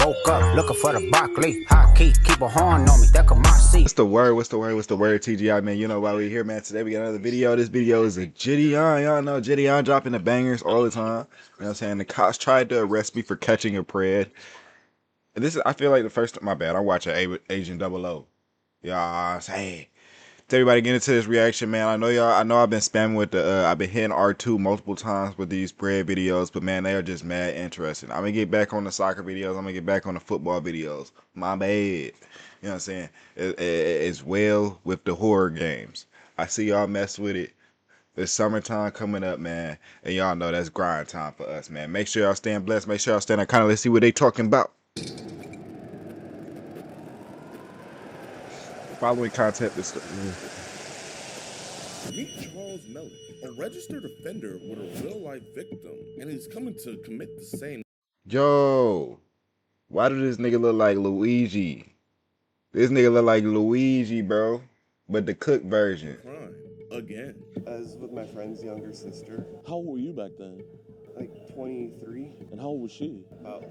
woke up looking for the broccoli. High key, keep a horn on me, that could my seat. What's the word, TGI, man? You know why we here, man. Today we got another video. This video is a JIDEON. Y'all know JIDEON dropping the bangers all the time. You know what I'm saying? The cops tried to arrest me for catching a pred. And this is, I feel like the first, my bad, I'm watching Agent 00. Y'all say, everybody get into this reaction, man. I know I've been spamming with the, I've been hitting R2 multiple times with these bread videos, but man, they are just mad interesting. I'm gonna get back on the soccer videos. I'm gonna get back on the football videos. My bad. You know what I'm saying? As well with the horror games. I see y'all mess with it. It's summertime coming up, man. And y'all know that's grind time for us, man. Make sure y'all staying blessed. Make sure y'all staying kind of, let's see what they talking about. Following content is Meet Charles Mellick, a registered offender with a real-life victim, and he's coming to commit the same. Yo, why does this nigga look like Luigi? This nigga look like Luigi, bro, but the cook version. Crime again. As with my friend's younger sister. How old were you back then? Like 23. And how old was she? About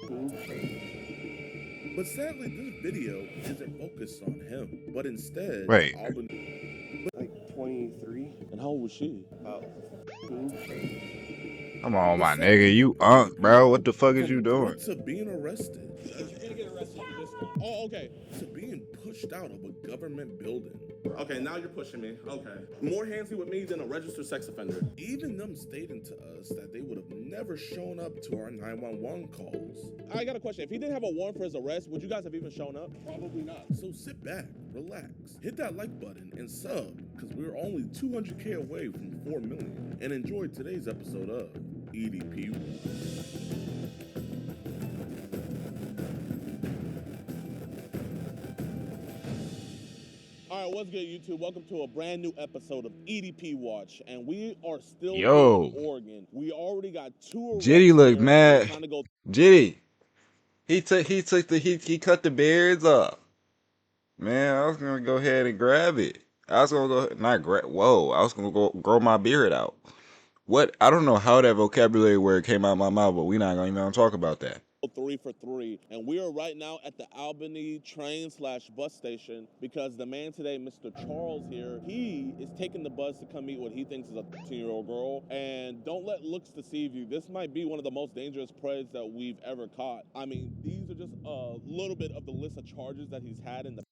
15. But sadly, this video isn't focused on him, but instead, Wait. Like 23. And how old was she? About 15. Come on, my nigga, you bro. What the fuck is you doing? To being arrested. You're gonna get arrested for this one. Oh, okay. To being pushed out of a government building. Okay, now you're pushing me. Okay. More handsy with me than a registered sex offender. Even them stating to us that they would have never shown up to our 911 calls. I got a question. If he didn't have a warrant for his arrest, would you guys have even shown up? Probably not. So sit back, relax, hit that like button, and sub, because we're only 200K away from 4 million. And enjoy today's episode of EDP. All right, what's good, YouTube? Welcome to a brand new episode of EDP Watch, and we are still in Oregon. We already got 2 arrests. Jitty look here. mad. Jitty, he cut the beards up. Man, I was gonna go ahead and grab it. I was gonna go not grab. Whoa, I was gonna go grow my beard out. What? I don't know how that vocabulary word came out of my mouth, but we're not gonna even talk about that. 3 for 3, and we are right now at the Albany train/bus station because the man today, Mr. Charles here, he is taking the bus to come meet what he thinks is a 13-year-old girl. And don't let looks deceive you. This might be one of the most dangerous preds that we've ever caught. I mean, these are just a little bit of the list of charges that he's had in the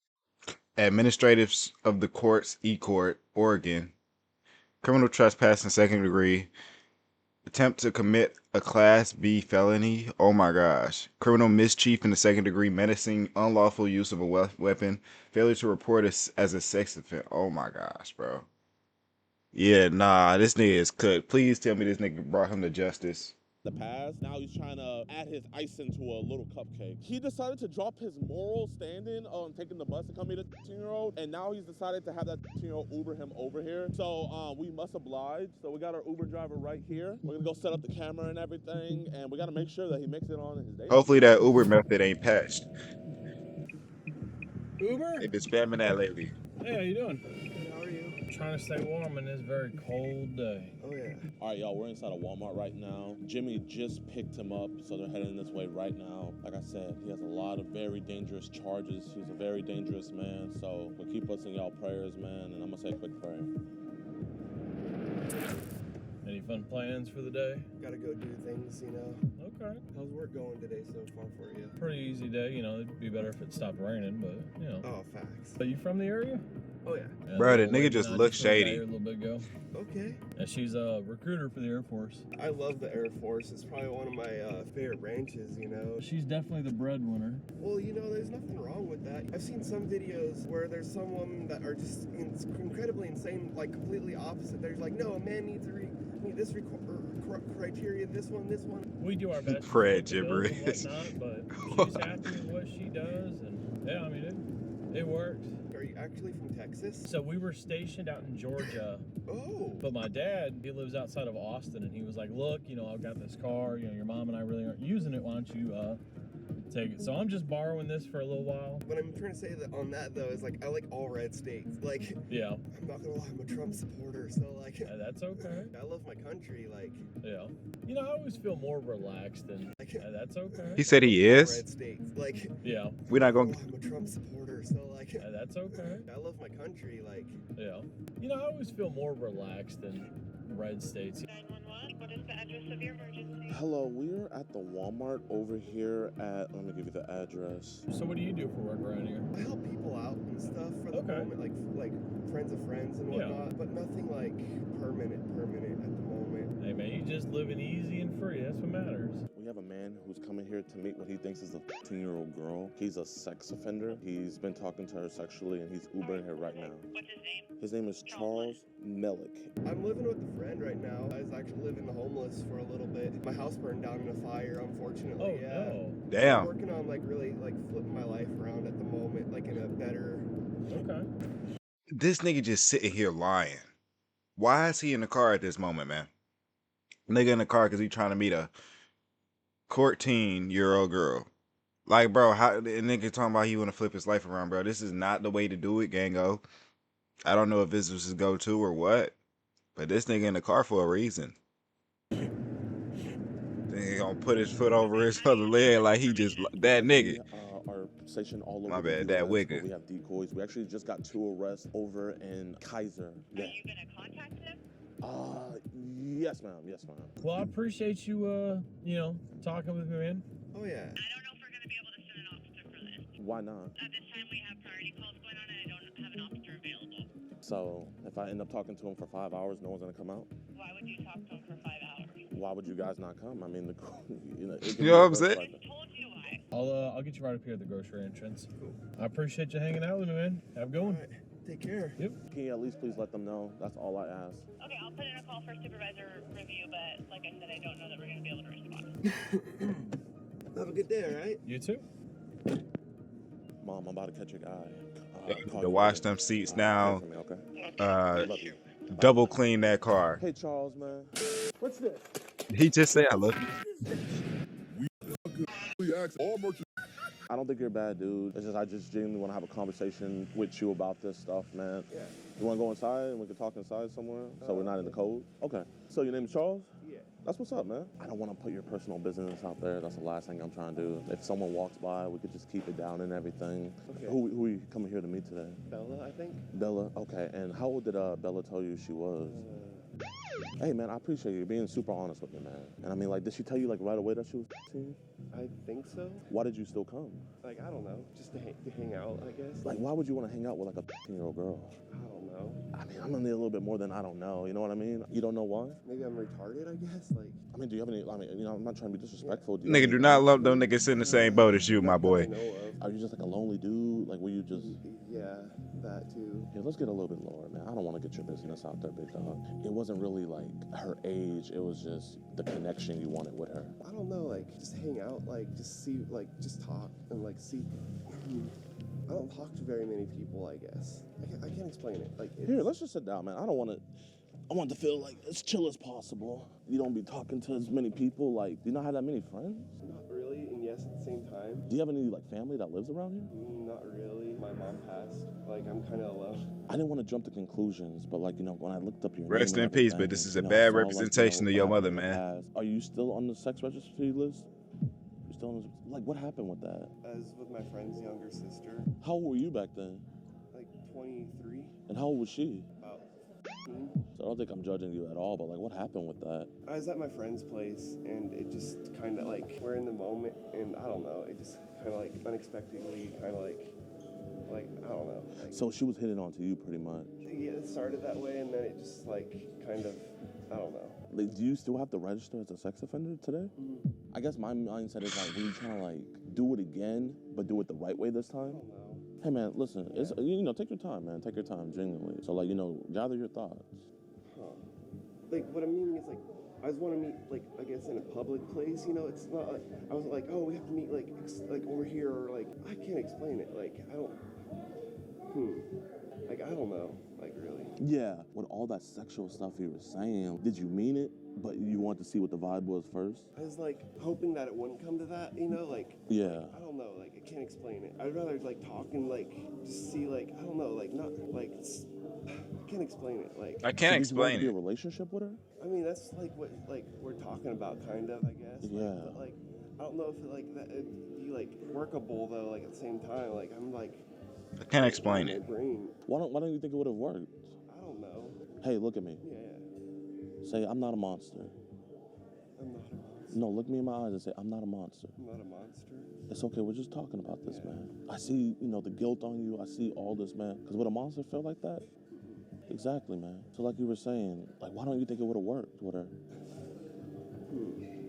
Administratives of the courts, E-Court, Oregon. Criminal trespass in second degree. Attempt to commit a Class B felony. Oh my gosh. Criminal mischief in the second degree. Menacing unlawful use of a weapon. Failure to report as a sex offense. Oh my gosh, bro. Yeah, nah, this nigga is cooked. Please tell me this nigga brought him to justice. past. Now he's trying to add his icing to a little cupcake. He decided to drop his moral standing on taking the bus to come meet a 13-year-old, and now he's decided to have that 13-year-old Uber him over here. So we must oblige. So we got our Uber driver right here. We're gonna go set up the camera and everything, and we gotta make sure that he makes it on his day. Hopefully that Uber method ain't patched. Uber? They've been spamming that lately. Hey, how you doing? How are you? Trying to stay warm in this very cold day. Oh, yeah. All right, y'all, we're inside of Walmart right now. Jimmy just picked him up, so they're heading this way right now. Like I said, he has a lot of very dangerous charges. He's a very dangerous man, so keep us in y'all prayers, man, and I'm gonna say a quick prayer. Any fun plans for the day? Gotta go do things, you know. Okay. How's work going today so far for you? Pretty easy day, you know. It'd be better if it stopped raining, but, you know. Oh, facts. Are you from the area? Oh, yeah. Yeah, Bro, the little nigga just looks got here shady. A little bit ago. Okay. And she's a recruiter for the Air Force. I love the Air Force. It's probably one of my favorite branches, you know. She's definitely the breadwinner. Well, you know, there's nothing wrong with that. I've seen some videos where there's some women that are just incredibly insane, like completely opposite. There's like, no, a man needs to meet this criteria, this one. We do our best. Fred to fulfill gibberish. and whatnot, but she's happy with what she does, and yeah, I mean, it works. Are you actually from Texas? So we were stationed out in Georgia. Oh. But my dad, he lives outside of Austin, and he was like, look, you know, I've got this car, you know, your mom and I really aren't using it. Why don't you Take it. So I'm just borrowing this for a little while. What I'm trying to say that on that though is like I like all red states. Like Yeah. I'm not gonna lie, I'm a Trump supporter, so like That's okay. I love my country. Like Yeah. You know, I always feel more relaxed and that's okay. He said he all is. red states. Like Yeah. We're not gonna. I'm a Trump supporter, so like That's okay. I love my country. Like Yeah. You know, I always feel more relaxed in red states. 911, what is the address of your emergency? Hello, we're at the Walmart over here at, let me give you the address. So what do you do for work around here? I help people out and stuff for the Okay. moment, like friends of friends and Yeah. whatnot, but nothing like permanent at the moment. Hey man, you just living easy and free. That's what matters. We have a man who's coming here to meet what he thinks is a 15-year-old girl. He's a sex offender. He's been talking to her sexually and he's Ubering her right now. What's his name? His name is Charles Melick. I'm living with a friend right now. I was actually living homeless for a little bit. My house burned down in a fire, unfortunately. Oh yeah. no. I'm Damn. working on like really like flipping my life around at the moment, like in a better. Okay. This nigga just sitting here lying. Why is he in the car at this moment, man? Nigga in the car because he trying to meet a 14-year-old girl. Like, bro, how the nigga talking about he want to flip his life around, bro? This is not the way to do it, Gango. I don't know if this was his go-to or what, but this nigga in the car for a reason. Then he gonna put his foot over his other leg like he just that nigga. We are stationed all over My the bad, that US, wigger. but we have decoys. We actually just got 2 arrests over in Kaiser. Are you gonna contact him? Yes, ma'am. Yes, ma'am. Well, I appreciate you, you know, talking with me, man. Oh yeah. I don't know if we're gonna be able to send an officer for this. Why not? At this time, we have priority calls going on, and I don't have an officer available. So, if I end up talking to him for 5 hours, no one's gonna come out? Why would you talk to him for 5 hours? Why would you guys not come? I mean, you know, it could You be know a what I'm first saying? like that. I told you why. I'll get you right up here at the grocery entrance. I appreciate you hanging out with me, man. Have a good All one. right. Take care. Yep. Can you at least please let them know? That's all I ask. Okay, I'll put in a call for supervisor review, but like I said, I don't know that we're gonna be able to respond. Have a good day, all right? You too. Mom, I'm about to catch your guy. Call To you wash later. them seats Pray now. for me, okay? Uh, Love you. double clean that car. Hey, Charles, man. What's this? He just said I love you. I don't think you're a bad dude. It's just I just genuinely want to have a conversation with you about this stuff, man. Yeah. You want to go inside and we can talk inside somewhere so we're not in the cold? Okay. So your name is Charles? Yeah. That's what's up, man. I don't want to put your personal business out there. That's the last thing I'm trying to do. If someone walks by, we could just keep it down and everything. Okay. Who are you coming here to meet today? Bella, I think. Bella? Okay. And how old did Bella tell you she was? Hey, man, I appreciate you being super honest with me, man. And I mean, like, did she tell you, like, right away that she was 15? I think so. Why did you still come? Like I don't know, just to hang out, I guess. Like, why would you want to hang out with, like, a 15-year-old girl? I don't know. I mean, I'm gonna need a little bit more than I don't know. You know what I mean? You don't know why? Maybe I'm retarded, I guess. Like. I mean, do you have any? I mean, you know, I'm not trying to be disrespectful. Do you Nigga, have do any- not lump them niggas in the same boat as you, my Not that I boy. know of. Are you just like a lonely dude? Like, were you just? Yeah, that too. Yeah, let's get a little bit lower, man. I don't want to get your business out there, big dog. It wasn't really like her age. It was just the connection you wanted with her. I don't know, like just hang out, like just see, like just talk and like see. I don't talk to very many people, I guess. I can't explain it. Like it's, Here, let's just sit down, man. I don't want to. I want to feel like as chill as possible. You don't be talking to as many people. Like, do you not have that many friends? not really, and yes at the same time. Do you have any like family that lives around here? Not really. My mom passed. Like I'm kind of alone. I didn't want to jump to conclusions, but like, you know, when I looked up your Rest name in and peace, but everything, this is a you know, I bad saw, like, representation of your what mother, happened in the man. past. Are you still on the sex registry list? You still on the, like, what happened with that? I was with my friend's younger sister, How old were you back then? like 23, And how old was she? about 15. So I don't think I'm judging you at all, but like, what happened with that? I was at my friend's place, and it just kind of like we're in the moment, and I don't know. It just kind of like unexpectedly, kind of like I don't know. Like, So she was hitting on to you pretty much. yeah, it started that way, and then it just like kind of, I don't know. Like, do you still have to register as a sex offender today? I guess my mindset is like, when you trying to like do it again, but do it the right way this I time. don't know. Hey man, listen, it's, you know, take your time, man. Take your time, genuinely. So like, you know, gather your thoughts. Huh. Like what I'm meaning is like I just want to meet like I guess in a public place. You know, it's not like I was like, oh, we have to meet like like over here, or like I can't explain it. Like I don't. Like I don't know. Like really. Yeah, with all that sexual stuff you were saying, did you mean it? But you want to see what the vibe was first? I was like hoping that it wouldn't come to that, you know, like. Yeah. I don't know, like I can't explain it. I'd rather like talk and like just see like I don't know, like not like I can't explain it. Like I can't explain Be it. a relationship with her? I mean that's like what like we're talking about kind of I guess. Yeah. Like, but like I don't know if it like that it'd be like workable though. Like at the same time, like I'm like. I can't explain my it. brain. Why don't you think it would have worked? I don't know. Hey, look at me. Yeah. Say, I'm not a monster. I'm not a monster. No, look me in my eyes and say, I'm not a monster. I'm not a monster. It's okay, we're just talking about this, man. I see, you know, the guilt on you. I see all this, man. Because would a monster feel like that? Exactly, man. So like you were saying, like, why don't you think it would have worked with her?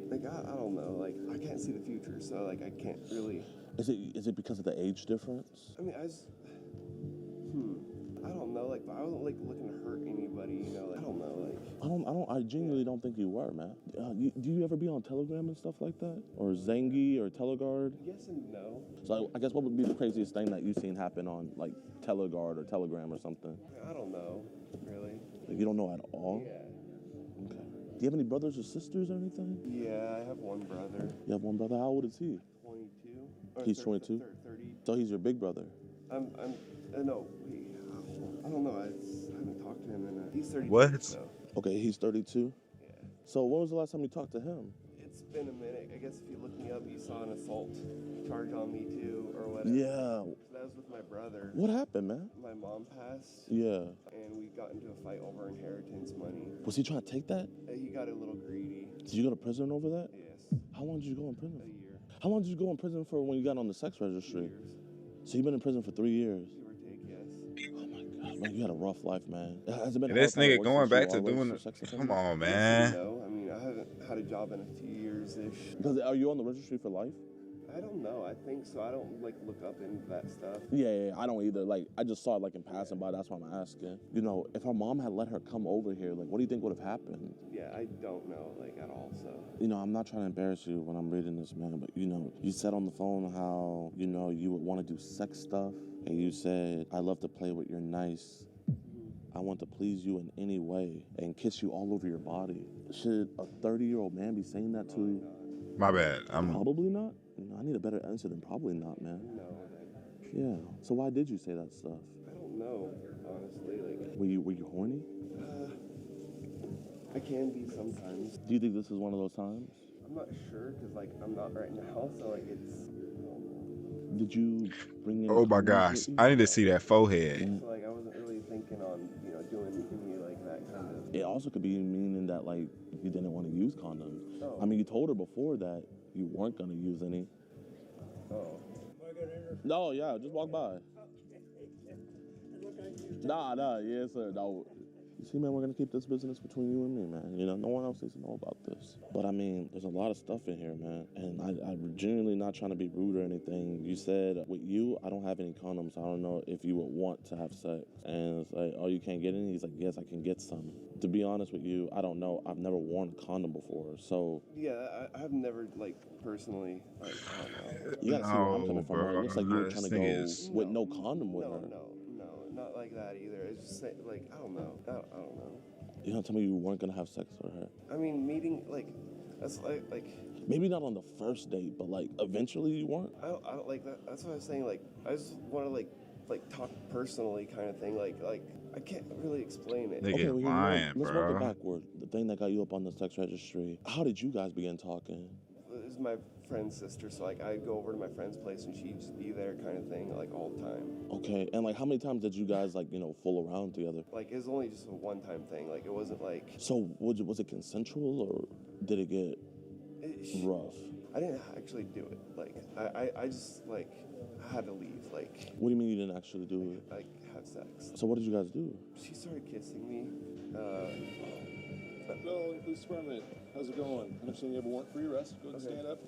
Like, I don't know. Like, I can't see the future, so, like, I can't really... Is it because of the age difference? I mean, I don't know. Like, but I wasn't, like, looking to hurt anybody, you know? Like, I don't know, like... I genuinely don't think you were, man. Do you ever be on Telegram and stuff like that? Or Zengi or Teleguard? Yes and no. So I guess what would be the craziest thing that you've seen happen on, like, Teleguard or Telegram or something? I don't know, really. Like, you don't know at all? Yeah. Okay. Do you have any brothers or sisters or anything? Yeah, I have one brother. You have one brother. How old is he? 22. Or He's 22? 30. So he's your big brother? No, wait, I don't know. I haven't talked to him in he's 32. What? So, Okay, he's 32? yeah. So when was the last time you talked to him? It's been a minute. I guess if you look me up, you saw an assault charge on me too, or whatever. Yeah. That was with my brother. What happened, man? My mom passed. Yeah. And we got into a fight over inheritance money. Was he trying to take that? He got a little greedy. Did you go to prison over that? Yes. How long did you go in prison? A year. How long did you go in prison for when you got on the sex 2 registry? years. So you've been in prison for 3 years? Give or take, yes. Oh my God, man, you had a rough life, man. Has it been This hard nigga finding work going since back you to are doing registered it. sex Come offender? on, man. No, I mean, I haven't had a job in a few years-ish. Because are you on the registry for life? I don't know. I think so. I don't, like, look up into that stuff. Yeah, I don't either. Like, I just saw it, like, in passing by. That's why I'm asking. You know, if her mom had let her come over here, like, what do you think would have happened? Yeah, I don't know, like, at all, so. You know, I'm not trying to embarrass you when I'm reading this, man, but, you know, you said on the phone how, you know, you would want to do sex stuff, and you said, I love to play with your nice. I want to please you in any way and kiss you all over your body. Should a 30-year-old man be saying that to you? My bad. Probably not. You know, I need a better answer than probably not, man. No, Yeah. So why did you say that stuff? I don't know, honestly, like. Were you horny? I can be sometimes. Do you think this is one of those times? I'm not sure, because, like, I'm not right now, so, like, it's, I don't know. Did you bring in? Oh my condoms gosh. with you? I need to see that forehead. So, like, I wasn't really thinking on, you know, doing any, like, that kind of. It also could be meaning that, like, you didn't want to use condoms. Oh. I mean, you told her before that you weren't going to use any. Oh. No, yeah, just walk by. Nah, yes, sir. No. You see, man, we're going to keep this business between you and me, man. You know, no one else needs to know about this. But, I mean, there's a lot of stuff in here, man. And I'm genuinely not trying to be rude or anything. You said, with you, I don't have any condoms. I don't know if you would want to have sex. And it's like, oh, you can't get any? He's like, yes, I can get some. To be honest with you, I don't know. I've never worn a condom before, so... Yeah, I've never, like, personally, like, I don't know. You gotta see where I'm coming from, bro. right? It looks like you were trying to go This with no condom with her. No, not like that either. It's just, like, I don't know. I don't know. You don't tell me you weren't gonna have sex with her. I mean, meeting, like, that's like Maybe not on the first date, but like eventually you weren't. I don't like that. That's what I was saying. Like, I just want to like talk personally, kind of thing. Like I can't really explain it. Nigga well, lying, let's bro. work it backward. The thing that got you up on the sex registry. How did you guys begin talking? This is my friend's sister, so like I go over to my friend's place and she'd just be there, kind of thing, like all the time. Okay, and like how many times did you guys like fool around together? Like it was only just a one-time thing. Like it wasn't like. So was it consensual or did it get rough? I didn't actually do it. Like I just like I had to leave. Like. What do you mean you didn't actually do it? Like have sex. So what did you guys do? She started kissing me. Hello, police department. How's it going? I understand you have a warrant for your arrest. Go ahead and stand up.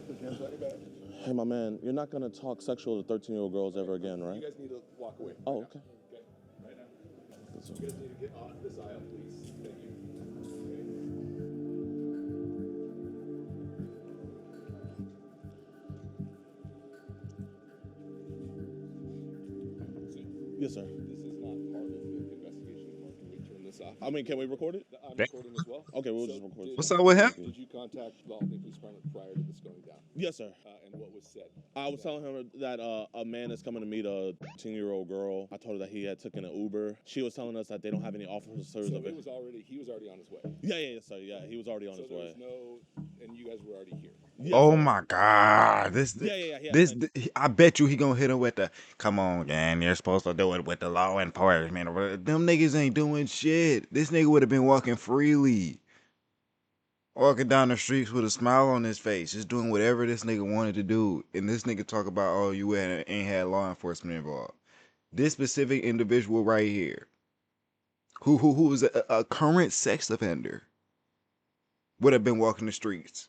Put your hands behind your back. Hey, my man, you're not gonna talk sexual to 13-year-old girls ever again, right? You guys need to walk away. Oh, okay. Okay, right now. You guys need to get off this aisle, please. Thank you. Yes, sir. This is not part of the investigation anymore. Can we turn this off? I mean, can we record it? I'm That- recording as well. Okay, we'll So just record. did- What's up with him? Did you contact the Albany Police Department prior to this going down? Yes, sir. And what was said? I was telling him that a man is coming to meet a 10-year-old girl. I told her that he had taken an Uber. She was telling us that they don't have any officers So of he it. was already on his way. Yeah, sir. Yeah, he was already on So his there way. was no, and you guys were already here. Yes, Oh sir. my God! Yeah. This, I bet you he gonna hit him with the come on, gang. You're supposed to do it with the law enforcement. Them niggas ain't doing shit. This nigga would have been walking freely, walking down the streets with a smile on his face, just doing whatever this nigga wanted to do. And this nigga talk about, oh, you ain't had law enforcement involved. This specific individual right here, who is a current sex offender, would have been walking the streets.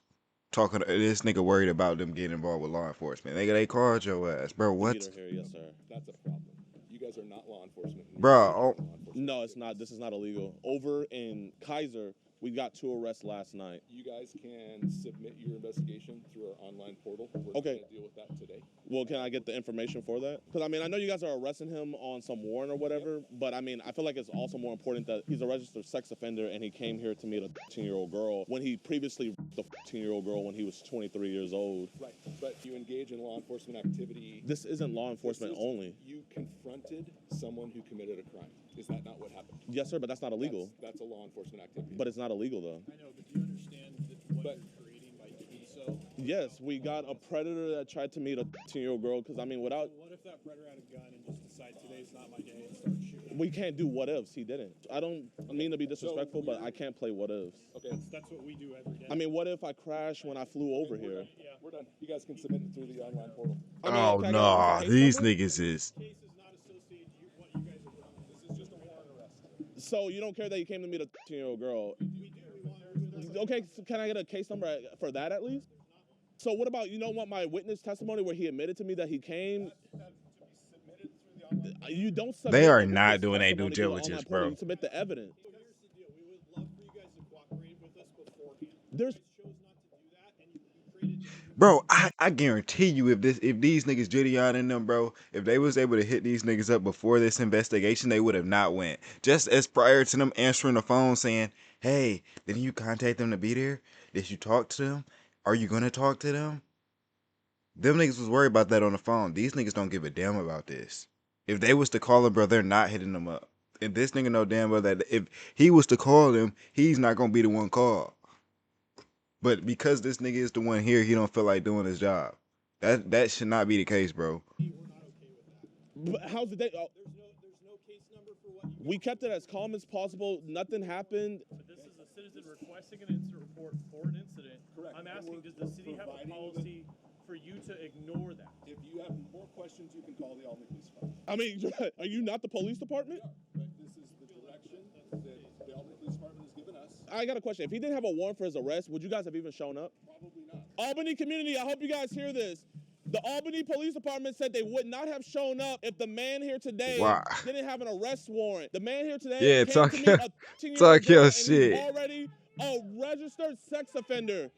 Talking to this nigga worried about them getting involved with law enforcement. Nigga, they called your ass, bro. We What, need her here, yes, sir. That's a problem. You guys are not law enforcement. bro? You're not Oh, law enforcement. No, it's not. This is not illegal. Over in Kaiser, we got 2 arrests last night. You guys can submit your investigation through our online portal. We're Okay. going to deal with that today. Well, can I get the information for that? Because, I mean, I know you guys are arresting him on some warrant or whatever, but, I mean, I feel like it's also more important that he's a registered sex offender and he came here to meet a 10-year-old girl when he previously the 10-year-old girl when he was 23 years old. Right. But you engage in law enforcement activity. This isn't law enforcement This is- only. You confronted someone who committed a crime. Is that not what happened? Yes, sir, but that's not illegal. That's a law enforcement activity. But it's not illegal, though. I know, but do you understand what But- you're creating by doing so? Yes, we got a predator that tried to meet a 10-year-old girl because, I mean, without... What if that predator had a gun and just decided today's not my day and started shooting? We can't do what ifs. He didn't. I don't mean to be disrespectful, but I can't play what ifs. Okay. That's what we do every day. I mean, what if I crashed when I flew over here? Yeah. We're done. You guys can submit it through the online portal. I mean, oh can I get no, a case these number? niggas is. Case is not associated to what you guys are doing. This is just a warrant arrest. So you don't care that you came to meet a 10-year-old girl? We do. We want everything. Okay, so can I get a case number for that at least? So what about, you know what, my witness testimony where he admitted to me that he came? That to be submitted through the online. You don't submit They are the not witness doing their due testimony to the diligence, online portal, bro. You submit the evidence. So here's the deal. We would love for you guys to cooperate with us beforehand. There's- You guys chose not to do that, and you created. Bro, I guarantee you, if these niggas JIDEON in them, bro, if they was able to hit these niggas up before this investigation, they would have not went. Just as prior to them answering the phone saying, "Hey, didn't you contact them to be there? Did you talk to them? Are you gonna talk to them?" Them niggas was worried about that on the phone. These niggas don't give a damn about this. If they was to call him, bro, they're not hitting them up. And this nigga know damn well that if he was to call them, he's not gonna be the one called. But because this nigga is the one here, he don't feel like doing his job. That should not be the case, bro. We're not okay with that. But how's the day? Oh, There's no case number for what you. we kept it as calm as possible. Nothing happened. But this is a citizen requesting an incident report for an incident. Correct. I'm And asking, we're does the city have a providing policy for you to ignore that? If you have more questions, you can call the Albany Police Department. I mean, are you not the police department? But this is the direction that the Albany Police Department has given us. I got a question. If he didn't have a warrant for his arrest, would you guys have even shown up? Probably not. Albany community, I hope you guys hear this. The Albany Police Department said they would not have shown up if the man here today Wow. didn't have an arrest warrant. The man here today Yeah, came talk to meet your- a 10-year-old talk your girl, and he's shit. already a registered sex offender.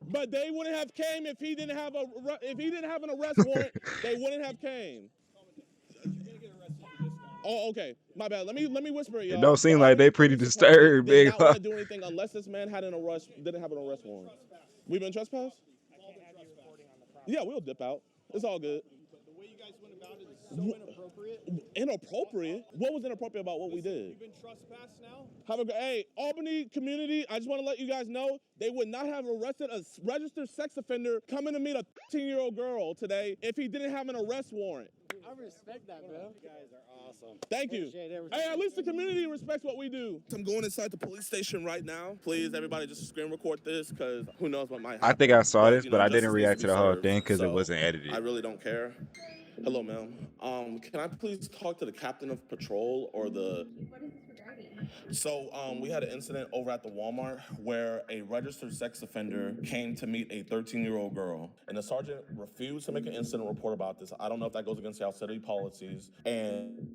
But they wouldn't have came if he didn't have an arrest warrant. They wouldn't have came. You're gonna get arrested for this time. Oh, okay. My bad. Let me whisper it, y'all. It don't seem The like they Albany pretty Police Department disturbed, did big. not want to do anything unless this man had didn't have an arrest warrant. We've been trespassed? Yeah, we'll dip out. It's all good. But the way you guys went about it is so inappropriate. Inappropriate? What was inappropriate about what we did? You've been trespassed now. Have a good, hey, Albany community, I just want to let you guys know they would not have arrested a registered sex offender coming to meet a 13-year-old girl today if he didn't have an arrest warrant. I respect that, bro. You guys are awesome. Thank you. Appreciate everything. Hey, at least the community respects what we do. I'm going inside the police station right now. Please, everybody, just screen record this because who knows what might happen. I think I saw this, you but know, I didn't justice react needs to be the whole served, thing because it so wasn't edited. I really don't care. Hello, ma'am. Can I please talk to the captain of patrol or the... What is this regarding? So, we had an incident over at the Walmart where a registered sex offender came to meet a 13-year-old girl, and the sergeant refused to make an incident report about this. I don't know if that goes against our city policies, and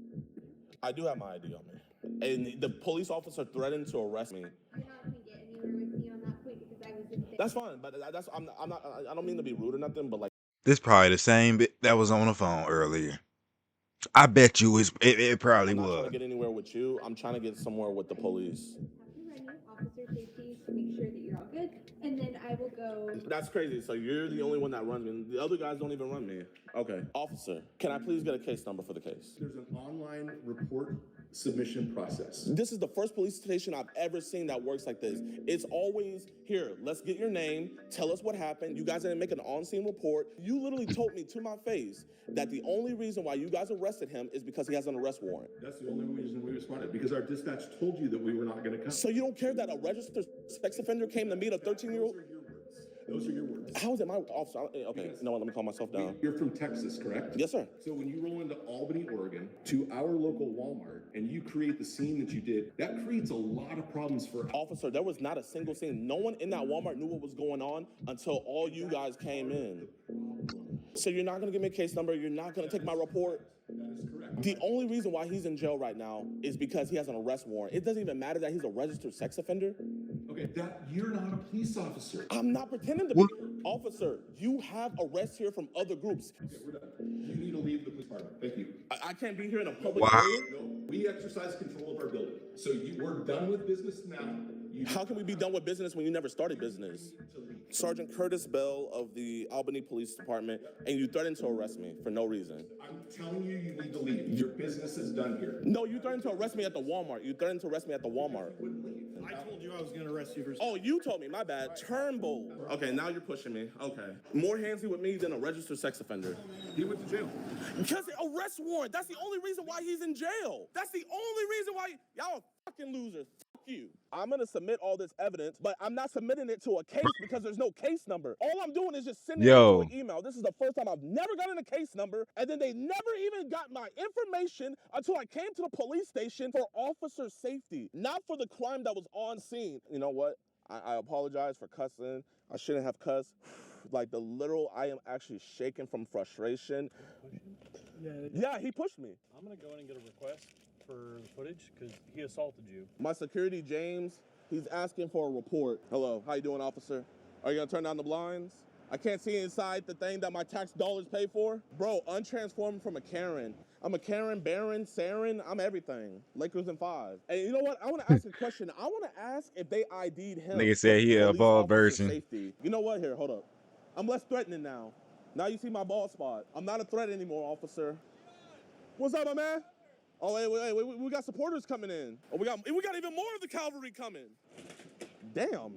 I do have my ID on me. And the police officer threatened to arrest me. You're not going to get anywhere with me on that point because I was in there. That's fine, but I don't mean to be rude or nothing, but like. This probably the same bit that was on the phone earlier. I bet you it probably I'm not trying to was. get anywhere with you. I'm trying to get somewhere with the police. Have you run your officer safety to make sure that you're all good, and then I will go. That's crazy. So you're the only one that runs me. The other guys don't even run me. Okay. Officer, can I please get a case number for the case? There's an online report submission process. This is the first police station I've ever seen that works like this. It's always, here, let's get your name, tell us what happened. You guys didn't make an on-scene report. You literally told me to my face that the only reason why you guys arrested him is because he has an arrest warrant. That's the only reason we responded, because our dispatch told you that we were not going to come. So you don't care that a registered sex offender came to meet a 13-year-old? Those are your words. How is it my officer? Okay, you know what, let me calm myself down. You're from Texas, correct? Yes, sir. So when you roll into Albany, Oregon, to our local Walmart, and you create the scene that you did, that creates a lot of problems for us. Officer, there was not a single scene. No one in that Walmart knew what was going on until all you guys came in. So you're not gonna give me a case number, you're not gonna take my report? That is correct. The only reason why he's in jail right now is because he has an arrest warrant. It doesn't even matter that he's a registered sex offender. Okay, that you're not a police officer. I'm not pretending to be. Officer, you have arrests here from other groups. Okay, we're done. You need to leave the police department. Thank you. I can't be here in a public Wow. area. No, we exercise control of our building. So we're done with business now. How can we be done with business when you never started business? Sergeant Curtis Bell of the Albany Police Department, and you threatened to arrest me for no reason. I'm telling you, you need to leave. Your business is done here. No, you threatened to arrest me at the Walmart. You threatened to arrest me at the Walmart. I told you I was going to arrest you for. Oh, you told me, my bad. Turnbull. Okay, now you're pushing me. Okay. More handsy with me than a registered sex offender. He went to jail. Because the arrest warrant, that's the only reason why he's in jail. That's the only reason why y'all are fucking losers. Fuck you. I'm gonna submit all this evidence, but I'm not submitting it to a case because there's no case number. All I'm doing is just sending it to an email. This is the first time I've never gotten a case number, and then they never even got my information until I came to the police station for officer safety, not for the crime that was on scene. You know what? I apologize for cussing. I shouldn't have cussed. Like I am actually shaking from frustration. Yeah, he pushed me. I'm gonna go in and get a request for the footage because he assaulted you. My security, James, he's asking for a report. Hello, how you doing, officer? Are you gonna turn down the blinds? I can't see inside the thing that my tax dollars pay for. Bro, untransformed from a Karen. I'm a Karen, Baron, Saren, I'm everything. Lakers in 5. And you know what? I want to ask a question. I want to ask if they ID'd him. Nigga said he a bald version. Safety. You know what? Here, hold up. I'm less threatening now. Now you see my bald spot. I'm not a threat anymore, officer. What's up, my man? Oh, wait, we got supporters coming in. Oh, we got even more of the cavalry coming. Damn.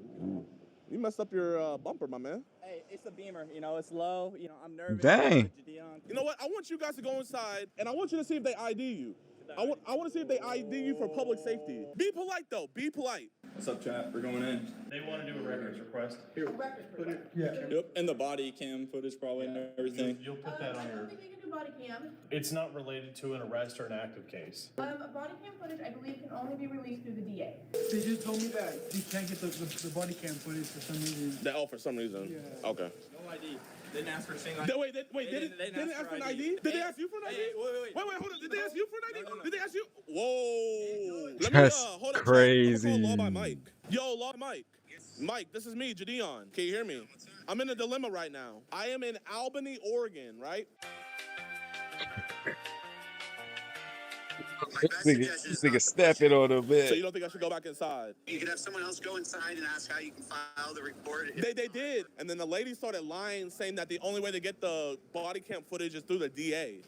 You messed up your bumper, my man. Hey, it's a Beamer. You know, it's low. You know, I'm nervous. Dang. You know what? I want you guys to go inside, and I want you to see if they ID you. I want to see if they ID you for public safety. Be polite, though. Be polite. What's up, chat? We're going in. They want to do a records request. Here. Yeah. Yep, and the body cam footage probably and everything. You'll put that on I your. don't think we can do body cam. It's not related to an arrest or an active case. Body cam footage, I believe, can only be released through the DA. They just told me that you can't get the body cam footage for some reason. For some reason. Yeah. Okay. No ID. Didn't ask for a single Wait, didn't ask for an ID? Did they ask you for an ID? Wait, hold on. Did they ask you for an ID? No. Did they ask you? Whoa. Let me, That's hold up. crazy. I'm gonna call Law by Mike. Yo, Law Mike. Mike, this is me, JIDEON. Can you hear me? I'm in a dilemma right now. I am in Albany, Oregon, right? This nigga stepping on a bit. So you don't think I should go back inside? You could have someone else go inside and ask how you can file the report. They did. And then the lady started lying, saying that the only way to get the body cam footage is through the DA.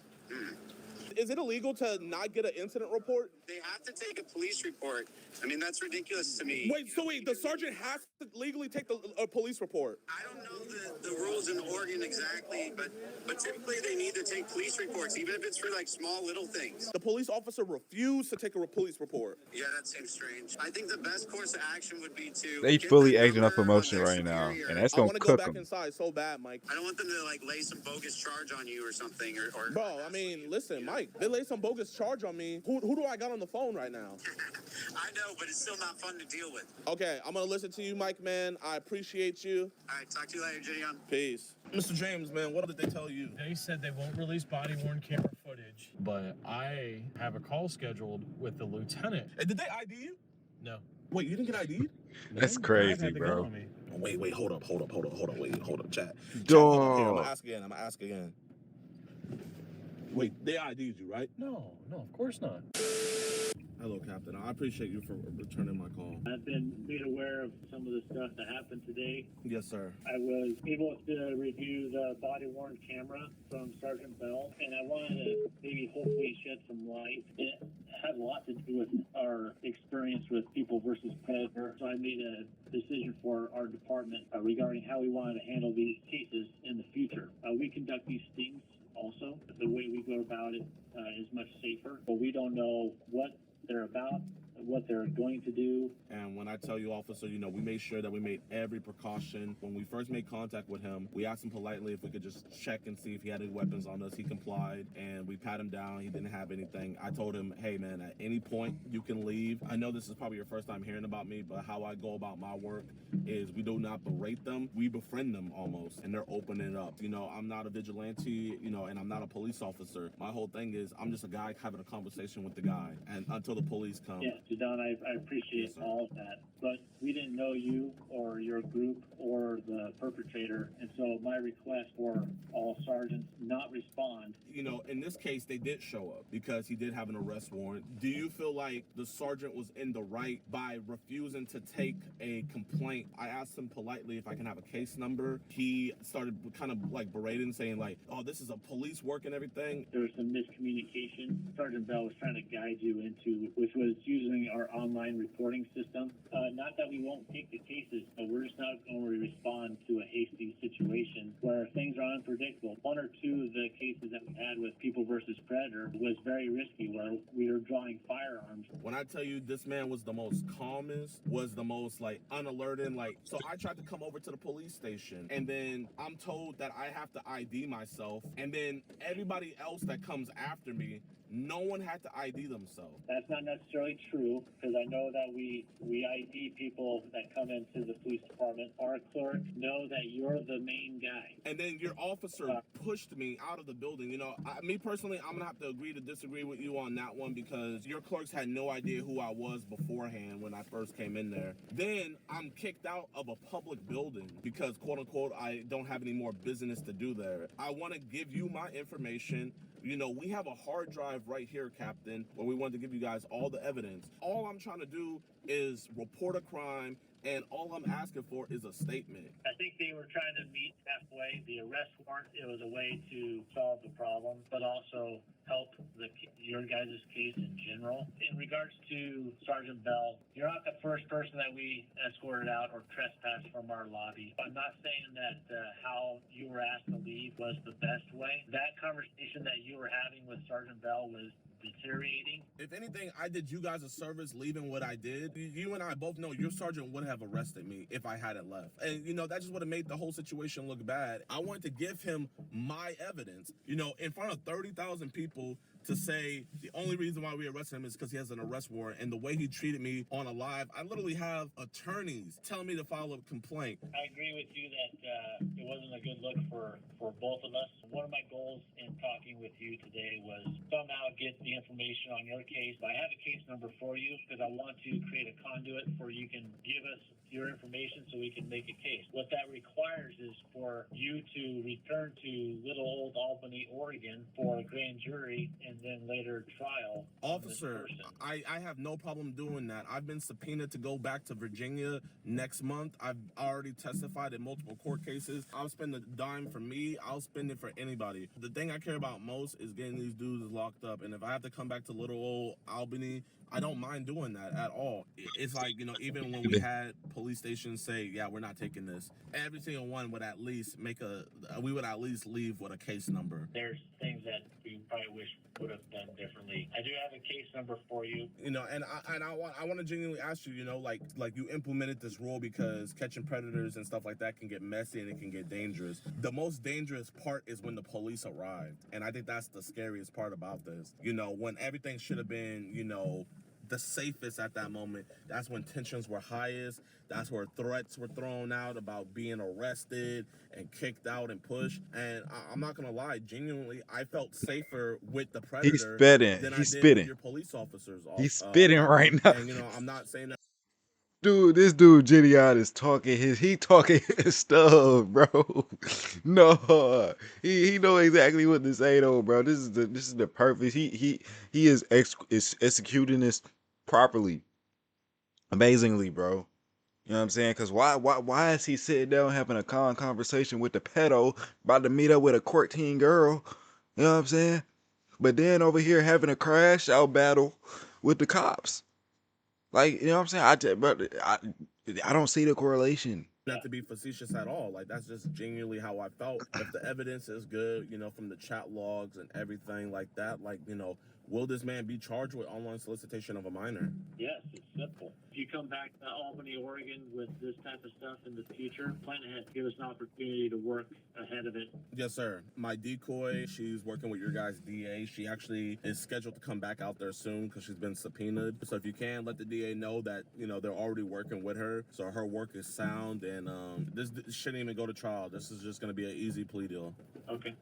Is it illegal to not get an incident report? They have to take a police report. I mean, that's ridiculous to me. Wait, the sergeant has to legally take a police report? I don't know the rules in Oregon exactly, but typically they need to take police reports, even if it's for like small little things. The police officer refused to take a police report. Yeah, that seems strange. I think the best course of action would be to... They fully acting up emotion right now, and that's gonna I want to cook go back them. inside so bad, Mike. I don't want them to like lay some bogus charge on you or something. Or Bro, I mean, listen, Mike, they laid some bogus charge on me. Who do I got on the phone right now? I know, but it's still not fun to deal with. Okay, I'm gonna listen to you, Mike, man. I appreciate you. All right, talk to you later, JIDEON. Peace. Mr. James, man, what did they tell you? They said they won't release body-worn camera footage, but I have a call scheduled with the lieutenant. Hey, did they ID you? No. Wait, you didn't get ID'd? That's crazy, bro. Wait, hold up, chat. Dog. Here, I'm gonna ask again. Wait, they ID'd you, right? No, of course not. Hello, Captain. I appreciate you for returning my call. I've been made aware of some of the stuff that happened today. Yes, sir. I was able to review the body-worn camera from Sergeant Bell, and I wanted to maybe hopefully shed some light. It had a lot to do with our experience with People versus Predator, so I made a decision for our department regarding how we wanted to handle these cases in the future. We conduct these stings also. The way we go about it is much safer, but we don't know what they're about, what they're going to do. And when I tell you, officer, you know, we made sure that we made every precaution. When we first made contact with him, we asked him politely if we could just check and see if he had any weapons on us. He complied, and we pat him down. He didn't have anything. I told him, hey, man, at any point you can leave. I know this is probably your first time hearing about me, but how I go about my work is we do not berate them. We befriend them almost, and they're opening up. You know, I'm not a vigilante, you know, and I'm not a police officer. My whole thing is I'm just a guy having a conversation with the guy, and until the police come. Yeah, JIDEON, I appreciate all of that, but we didn't know you or your group or the perpetrator, and so my request for all sergeants not respond. You know, in this case, they did show up because he did have an arrest warrant. Do you feel like the sergeant was in the right by refusing to take a complaint? I asked him politely if I can have a case number. He started kind of like berating, saying like, oh, this is a police work and everything. There was some miscommunication. Sergeant Bell was trying to guide you into, which was using our online reporting system. Not that we won't take the cases, but we're just not going to respond to a hasty situation where things are unpredictable. One or two of the cases that we had with People versus Predator was very risky, where we were drawing firearms. When I tell you this man was the most calmest, was the most like unalerted, like, so I tried to come over to the police station, and then I'm told that I have to ID myself, and then everybody else that comes after me, no one had to ID themselves. That's not necessarily true, because I know that we ID people that come into the police department. Our clerks know that you're the main guy. And then your officer pushed me out of the building. You know, me personally, I'm going to have to agree to disagree with you on that one, because your clerks had no idea who I was beforehand when I first came in there. Then I'm kicked out of a public building because, quote unquote, I don't have any more business to do there. I want to give you my information. You know, we have a hard drive right here, Captain, where we wanted to give you guys all the evidence. All I'm trying to do is report a crime, and all I'm asking for is a statement. I think they were trying to meet halfway. The arrest warrant, it was a way to solve the problem, but also help your guys' case in general. In regards to Sergeant Bell, you're not the first person that we escorted out or trespassed from our lobby. I'm not saying that how you were asked to leave was the best way. That conversation that you were having with Sergeant Bell was deteriorating. If anything, I did you guys a service leaving what I did. You and I both know your sergeant would have arrested me if I hadn't left. And, you know, that just would have made the whole situation look bad. I wanted to give him my evidence, you know, in front of 30,000 people, to say the only reason why we arrested him is because he has an arrest warrant. And the way he treated me on a live, I literally have attorneys telling me to file a complaint. I agree with you that it wasn't a good look for both of us. One of my goals in talking with you today was somehow get the information on your case. I have a case number for you because I want to create a conduit where you can give us your information so we can make a case. What that requires is for you to return to little old Albany, Oregon for a grand jury and then later trial. Officer, I have no problem doing that. I've been subpoenaed to go back to Virginia next month. I've already testified in multiple court cases. I'll spend a dime for me. I'll spend it for anybody. The thing I care about most is getting these dudes locked up. And if I have to come back to little old Albany, I don't mind doing that at all. It's like, you know, even when we had police stations say, yeah, we're not taking this, every single one would at least we would at least leave with a case number. There's things that we probably wish would have done differently. I do have a case number for you. You know, and I want to genuinely ask you, you know, like you implemented this rule because catching predators and stuff like that can get messy and it can get dangerous. The most dangerous part is when the police arrived. And I think that's the scariest part about this. You know, when everything should have been, you know, the safest at that moment, that's when tensions were highest. That's where threats were thrown out about being arrested and kicked out and pushed. And I'm not gonna lie, genuinely, I felt safer with the predator. He's spitting. Than He's I did spitting. with your police officers. He's spitting right now. And you know, I'm not saying that. Dude, this dude JIDEON is talking he talking his stuff, bro. No, he know exactly what to say though, bro. This is the perfect. He is executing this properly, amazingly, bro. You know what I'm saying? Because why is he sitting down having a conversation with the pedo about to meet up with a 14 girl? You know what I'm saying? But then over here having a crash out battle with the cops. Like, you know what I'm saying? I don't see the correlation. Not to be facetious at all. Like, that's just genuinely how I felt. If the evidence is good, you know, from the chat logs and everything like that, like, you know, will this man be charged with online solicitation of a minor? Yes, it's simple. If you come back to Albany, Oregon with this type of stuff in the future, plan ahead. Give us an opportunity to work ahead of it. Yes, sir. My decoy, she's working with your guys' DA. She actually is scheduled to come back out there soon because she's been subpoenaed. So if you can, let the DA know that, you know, they're already working with her. So her work is sound, and this shouldn't even go to trial. This is just going to be an easy plea deal. Okay.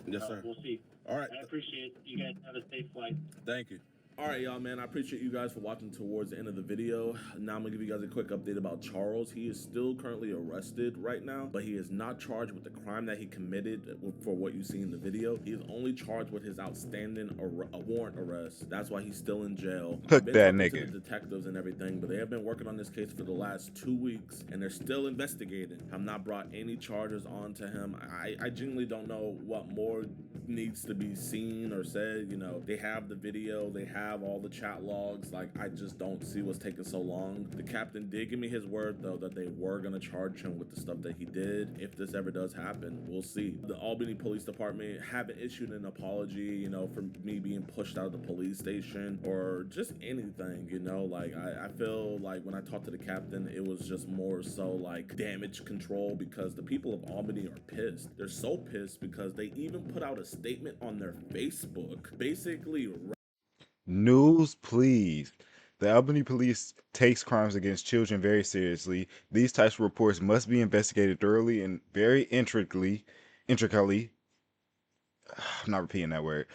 Yes, sir. We'll see. All right. I appreciate it. You guys have a safe flight. Thank you. All right, y'all, man. I appreciate you guys for watching towards the end of the video. Now I'm gonna give you guys a quick update about Charles. He is still currently arrested right now, but he is not charged with the crime that he committed for what you see in the video. He is only charged with his outstanding warrant arrest. That's why he's still in jail. Hook that To nigga. the detectives and everything, but they have been working on this case for the last 2 weeks, and they're still investigating. Have not brought any charges onto him. I genuinely don't know what more needs to be seen or said. You know, they have the video, they have all the chat logs. Like, I just don't see what's taking so long. The captain did give me his word though that they were gonna charge him with the stuff that he did. If this ever does happen, we'll see. The Albany Police Department haven't issued an apology, you know, for me being pushed out of the police station or just anything, you know. Like, I feel like when I talked to the captain, it was just more so like damage control, because the people of Albany are pissed. They're so pissed because they even put out a statement on their Facebook basically. News, please. The Albany police takes crimes against children very seriously. These types of reports must be investigated thoroughly and very intricately, I'm not repeating that word,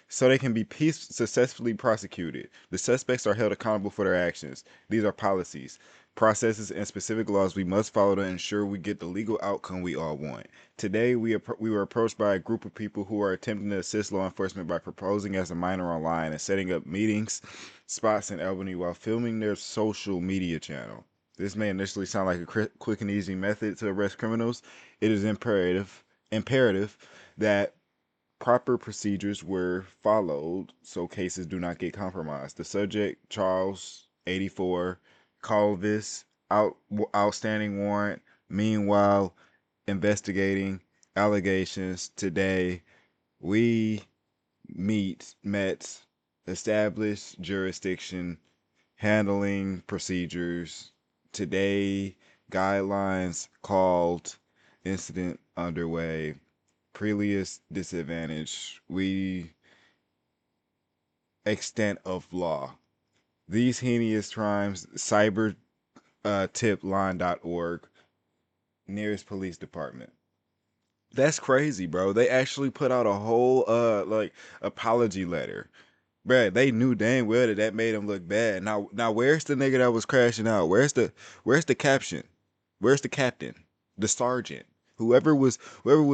so they can be successfully prosecuted. The suspects are held accountable for their actions. These are policies, processes, and specific laws we must follow to ensure we get the legal outcome we all want. Today, we were approached by a group of people who are attempting to assist law enforcement by proposing as a minor online and setting up meetings spots in Albany while filming their social media channel. This may initially sound like a quick and easy method to arrest criminals. It is imperative that proper procedures were followed so cases do not get compromised. The subject, Charles, 84, called this outstanding warrant. Meanwhile, investigating allegations. Today, we met established jurisdiction, handling procedures. Today, guidelines called, incident underway. Previous disadvantage, we extent of law. These heinous crimes, cybertipline.org, nearest police department. That's crazy, bro. They actually put out a whole like apology letter. Bruh, they knew dang well that made them look bad. Now where's the nigga that was crashing out? Where's the caption? Where's the captain? The sergeant? Whoever was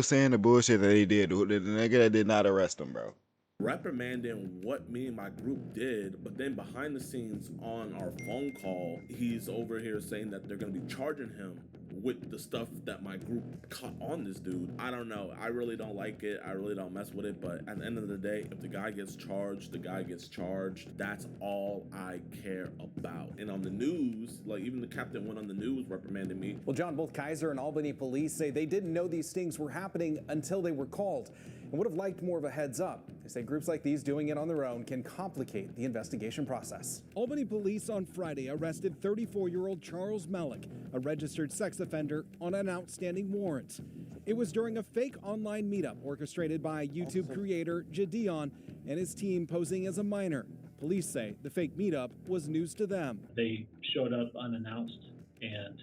saying the bullshit that they did, the nigga that did not arrest them, bro. Reprimanding what me and my group did, but then behind the scenes on our phone call, he's over here saying that they're gonna be charging him with the stuff that my group caught on this dude. I don't know. I really don't like it. I really don't mess with it. But at the end of the day, if the guy gets charged, the guy gets charged. That's all I care about. And on the news, like even the captain went on the news reprimanding me. Well, John, both Kaiser and Albany police say they didn't know these things were happening until they were called and would have liked more of a heads up. They say groups like these doing it on their own can complicate the investigation process. Albany police on Friday arrested 34-year-old Charles Malik, a registered sex offender, on an outstanding warrant. It was during a fake online meetup orchestrated by YouTube creator JIDEON and his team posing as a minor. Police say the fake meetup was news to them. They showed up unannounced and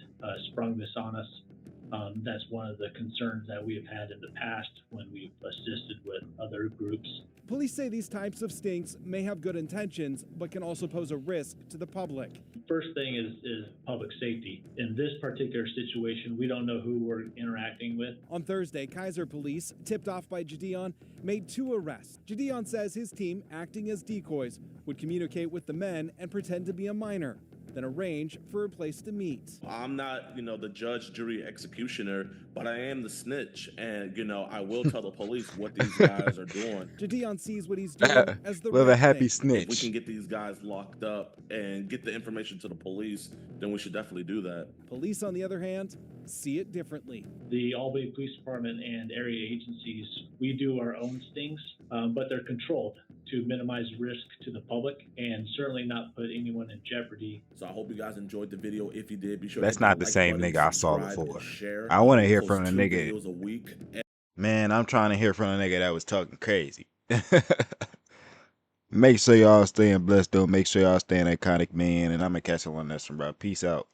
sprung this on us. That's one of the concerns that we have had in the past when we've we've assisted with other groups. Police say these types of stings may have good intentions, but can also pose a risk to the public. First thing is public safety. In this particular situation, we don't know who we're interacting with. On Thursday, Kaiser police, tipped off by JIDEON, made 2 arrests. JIDEON says his team, acting as decoys, would communicate with the men and pretend to be a minor, then arrange for a place to meet. I'm not, the judge, jury, executioner, but I am the snitch, and I will tell the police what these guys are doing. JIDEON sees what he's doing as the Live a right happy thing. snitch. If we can get these guys locked up and get the information to the police, then we should definitely do that. Police, on the other hand, see it differently. The Albany Police Department and area agencies, we do our own stings, but they're controlled to minimize risk to the public and certainly not put anyone in jeopardy. So I hope you guys enjoyed the video. If you did, be sure That's to hit not the like same button, nigga I saw subscribe, before. and share. I want to hear Post from the 2 nigga. videos a week. Man, I'm trying to hear from the nigga that was talking crazy. Make sure y'all staying blessed, though. Make sure y'all staying iconic, man. And I'm going to catch you on this one, bro. Peace out.